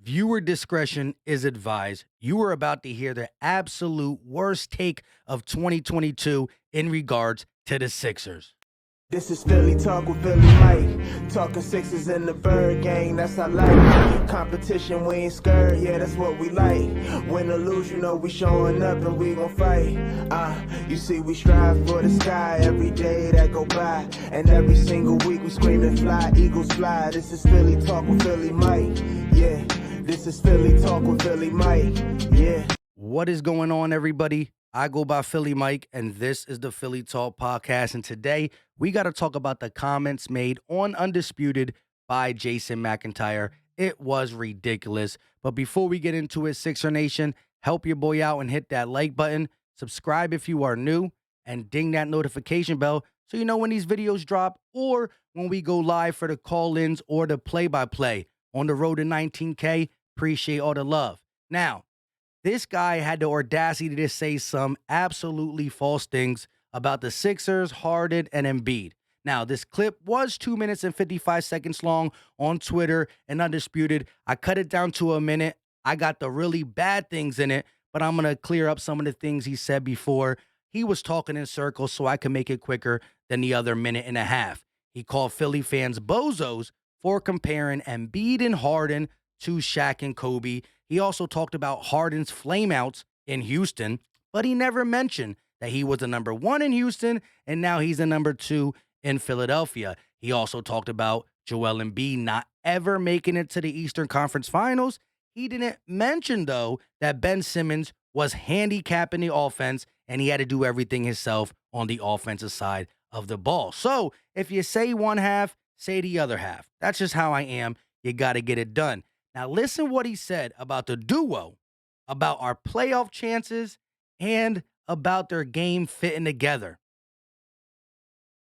Viewer discretion is advised. You are about to hear the absolute worst take of 2022 in regards to the Sixers. This is Philly Talk with Philly Mike. Talking Sixers in the Bird Gang, that's I like. Competition, we ain't scared, yeah, that's what we like. Win or lose, you know we showing up and we gon' fight. You see we strive for the sky every day that go by. And every single week we screaming fly, Eagles fly. This is Philly Talk with Philly Mike, yeah. This is Philly Talk with Philly Mike, yeah. What is going on, everybody? I go by Philly Mike, and this is the Philly Talk Podcast. And today, we got to talk about the comments made on Undisputed by Jason McIntyre. It was ridiculous. But before we get into it, Sixer Nation, help your boy out and hit that like button. Subscribe if you are new, and ding that notification bell so you know when these videos drop or when we go live for the call-ins or the play-by-play. On the road to 19K, appreciate all the love. Now, this guy had the audacity to say some absolutely false things about the Sixers, Harden, and Embiid. Now, this clip was 2 minutes and 55 seconds long on Twitter and Undisputed. I cut it down to a minute. I got the really bad things in it, but I'm going to clear up some of the things he said before. He was talking in circles so I can make it quicker than the other minute and a half. He called Philly fans bozos for comparing Embiid and Harden to Shaq and Kobe. He also talked about Harden's flameouts in Houston, but he never mentioned that he was the number one in Houston and now he's the number two in Philadelphia. He also talked about Joel Embiid not ever making it to the Eastern Conference Finals. He didn't mention, though, that Ben Simmons was handicapping the offense and he had to do everything himself on the offensive side of the ball. So if you say one half, say the other half. That's just how I am. You got to get it done. Now, listen what he said about the duo, about our playoff chances, and about their game fitting together.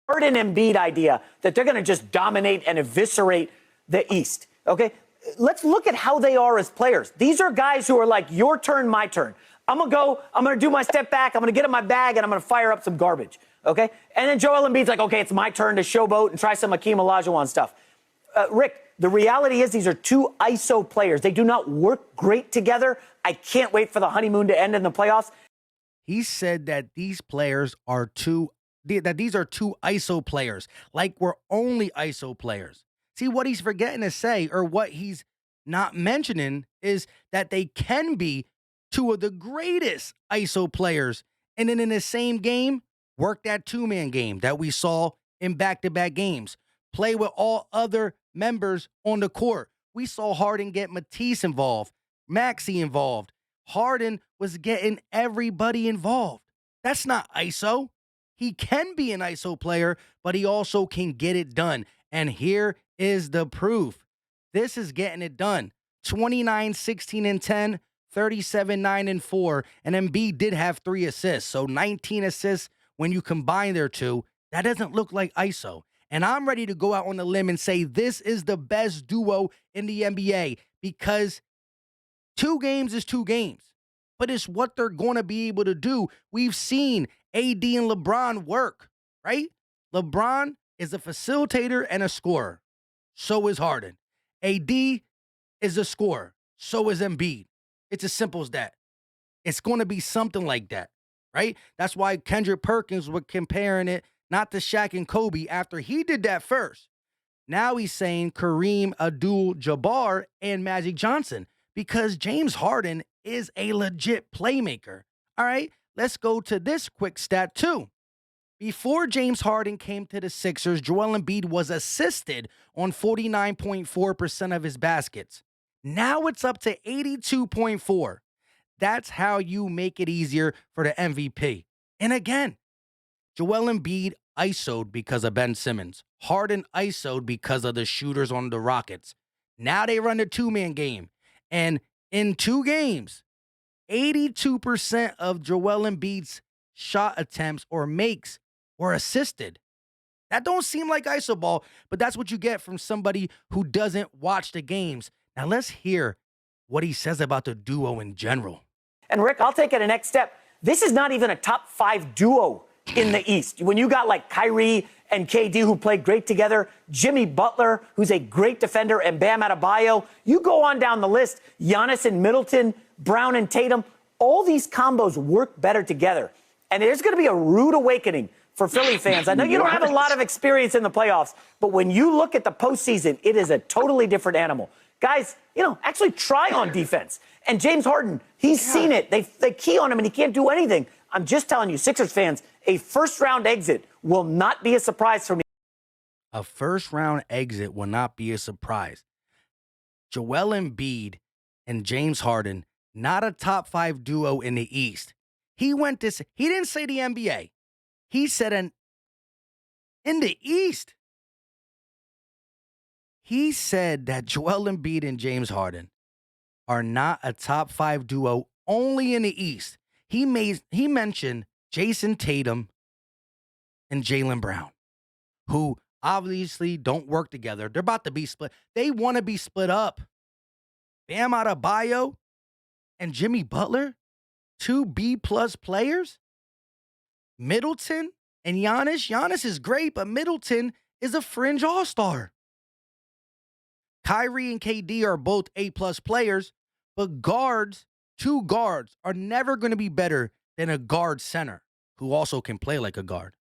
Harden Embiid idea that they're going to just dominate and eviscerate the East, okay? Let's look at how they are as players. These are guys who are like, your turn, my turn. I'm going to go, I'm going to do my step back, I'm going to get in my bag, and I'm going to fire up some garbage, okay? And then Joel Embiid's like, okay, it's my turn to showboat and try some Hakeem Olajuwon stuff. Rick, the reality is these are two ISO players. They do not work great together. I can't wait for the honeymoon to end in the playoffs. He said that these players are these are two ISO players, like we're only ISO players. See, what he's forgetting to say, or what he's not mentioning, is that they can be two of the greatest ISO players, and then in the same game, work that two-man game that we saw in back-to-back games. Play with all other members on the court. We saw Harden get Matisse involved, Maxey involved. Harden was getting everybody involved. That's not ISO. He can be an ISO player, but he also can get it done. And here is the proof. This is getting it done. 29, 16, and 10, 37, 9, and 4. And Embiid did have 3 assists. So 19 assists when you combine their two. That doesn't look like ISO. And I'm ready to go out on a limb and say this is the best duo in the NBA because 2 games is 2 games. But it's what they're going to be able to do. We've seen AD and LeBron work, right? LeBron is a facilitator and a scorer. So is Harden. AD is a scorer. So is Embiid. It's as simple as that. It's going to be something like that, right? That's why Kendrick Perkins was comparing it not to Shaq and Kobe after he did that first. Now he's saying Kareem Abdul-Jabbar and Magic Johnson because James Harden is a legit playmaker. All right, let's go to this quick stat too. Before James Harden came to the Sixers, Joel Embiid was assisted on 49.4% of his baskets. Now it's up to 82.4%. That's how you make it easier for the MVP. And again, Joel Embiid ISO'd because of Ben Simmons. Harden ISO'd because of the shooters on the Rockets. Now they run the two-man game. And in 2 games, 82% of Joel Embiid's shot attempts or makes were assisted. That don't seem like ISO ball, but that's what you get from somebody who doesn't watch the games. Now let's hear what he says about the duo in general. And Rick, I'll take it a next step. This is not even a top 5 duo in the East. When you got like Kyrie and KD who played great together, Jimmy Butler, who's a great defender, and Bam Adebayo, you go on down the list, Giannis and Middleton, Brown and Tatum, all these combos work better together. And there's going to be a rude awakening for Philly fans. I know you don't have a lot of experience in the playoffs, but when you look at the postseason, it is a totally different animal. Guys, actually try on defense. And James Harden, he's seen it. They key on him and he can't do anything. I'm just telling you, Sixers fans, a first-round exit will not be a surprise for me. A first-round exit will not be a surprise. Joel Embiid and James Harden, not a top 5 duo in the East. He didn't say the NBA. He said in the East. He said that Joel Embiid and James Harden are not a top 5 duo only in the East. He mentioned Jason Tatum and Jaylen Brown, who obviously don't work together. They're about to be split. They want to be split up. Bam Adebayo and Jimmy Butler, 2 B-plus players. Middleton and Giannis. Giannis is great, but Middleton is a fringe all-star. Kyrie and KD are both A-plus players, but two guards, are never going to be better than a guard center who also can play like a guard.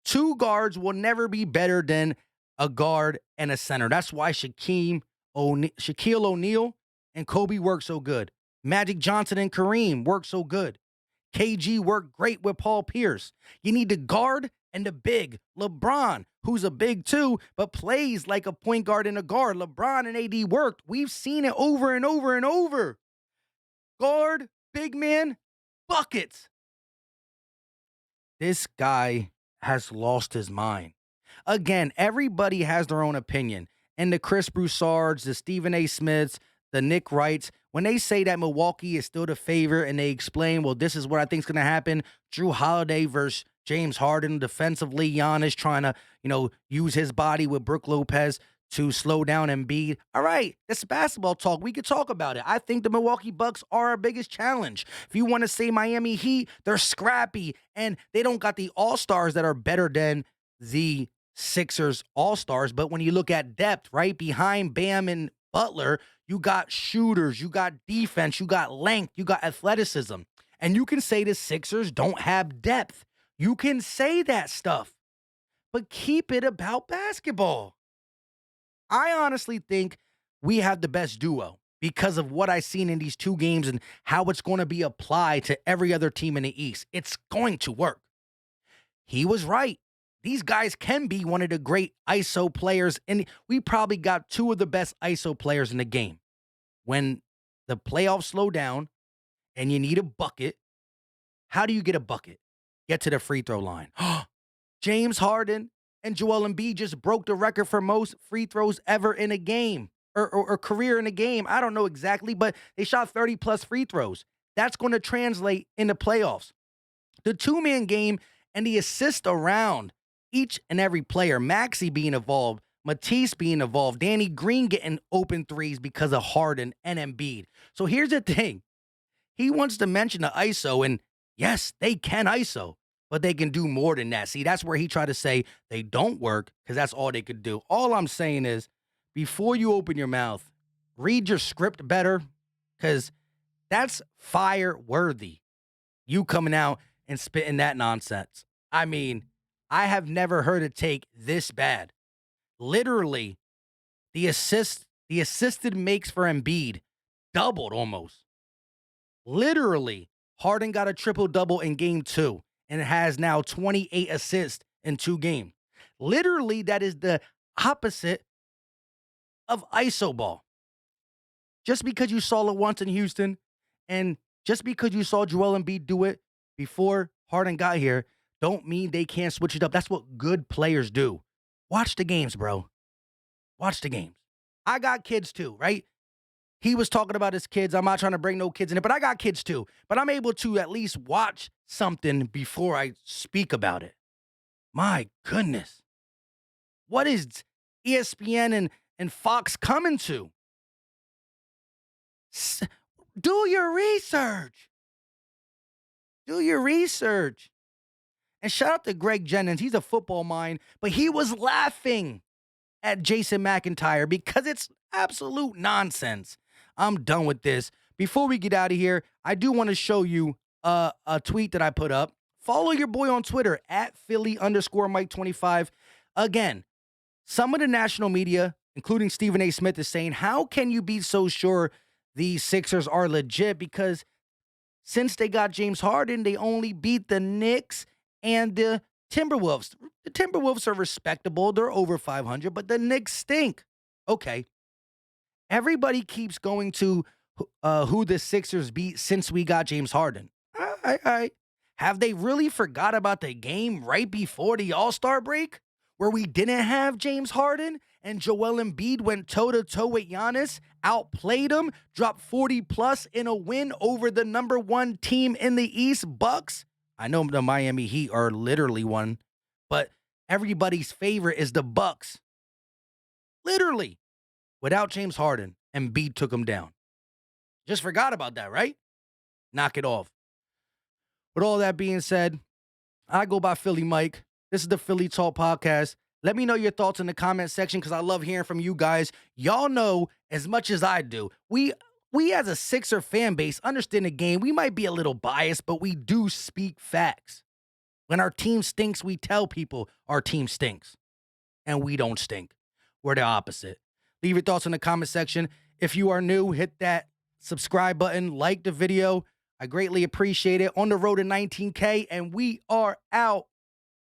2 guards will never be better than a guard and a center. That's why Shaquille O'Neal and Kobe work so good. Magic Johnson and Kareem work so good. KG worked great with Paul Pierce. You need the guard and the big. LeBron, who's a big too, but plays like a point guard and a guard. LeBron and AD worked. We've seen it over and over and over. Guard, big man, buckets. This guy has lost his mind. Again, everybody has their own opinion. And the Chris Broussards, the Stephen A. Smiths, the Nick Wrights, when they say that Milwaukee is still the favorite and they explain, well, this is what I think is going to happen. Drew Holiday versus James Harden, defensively, Giannis trying to, use his body with Brook Lopez to slow down Embiid. All right, it's basketball talk. We could talk about it. I think the Milwaukee Bucks are our biggest challenge. If you want to say Miami Heat, they're scrappy, and they don't got the all-stars that are better than the Sixers all-stars. But when you look at depth, right, behind Bam and Butler, you got shooters, you got defense, you got length, you got athleticism. And you can say the Sixers don't have depth. You can say that stuff. But keep it about basketball. I honestly think we have the best duo because of what I've seen in these 2 games and how it's going to be applied to every other team in the East. It's going to work. He was right. These guys can be one of the great ISO players, and we probably got 2 of the best ISO players in the game. When the playoffs slow down and you need a bucket, how do you get a bucket? Get to the free throw line. James Harden and Joel Embiid just broke the record for most free throws ever in a game or career in a game. I don't know exactly, but they shot 30-plus free throws. That's going to translate into playoffs. The 2-man game and the assist around each and every player, Maxey being involved, Matisse being involved, Danny Green getting open threes because of Harden and Embiid. So here's the thing. He wants to mention the ISO, and yes, they can ISO, but they can do more than that. See, that's where he tried to say they don't work because that's all they could do. All I'm saying is, before you open your mouth, read your script better because that's fire-worthy. You coming out and spitting that nonsense. I mean, I have never heard a take this bad. Literally, the assisted makes for Embiid doubled almost. Literally, Harden got a triple-double in game 2 and has now 28 assists in 2 games. Literally, that is the opposite of ISO ball. Just because you saw it once in Houston and just because you saw Joel Embiid do it before Harden got here, don't mean they can't switch it up. That's what good players do. Watch the games, bro. Watch the games. I got kids too, right? He was talking about his kids. I'm not trying to bring no kids in it, but I got kids too. But I'm able to at least watch something before I speak about it. My goodness. What is ESPN and Fox coming to? Do your research. Do your research. And shout out to Greg Jennings. He's a football mind, but he was laughing at Jason McIntyre because it's absolute nonsense. I'm done with this. Before we get out of here, I do want to show you a tweet that I put up. Follow your boy on Twitter at Philly_Mike25. Again, some of the national media, including Stephen A. Smith, is saying, how can you be so sure the Sixers are legit? Because since they got James Harden, they only beat the Knicks and the Timberwolves. The Timberwolves are respectable. They're over 500, but the Knicks stink. Okay. Everybody keeps going to who the Sixers beat since we got James Harden. All right. Have they really forgot about the game right before the All-Star break where we didn't have James Harden and Joel Embiid went toe-to-toe with Giannis, outplayed him, dropped 40-plus in a win over the number one team in the East, Bucks? I know the Miami Heat are literally one, but everybody's favorite is the Bucks. Literally. Without James Harden, Embiid took him down. Just forgot about that, right? Knock it off. With all that being said, I go by Philly Mike. This is the Philly Talk Podcast. Let me know your thoughts in the comment section because I love hearing from you guys. Y'all know as much as I do. We as a Sixer fan base understand the game. We might be a little biased, but we do speak facts. When our team stinks, we tell people our team stinks. And we don't stink. We're the opposite. Leave your thoughts in the comment section. If you are new, hit that subscribe button, like the video. I greatly appreciate it. On the road to 19K, and we are out.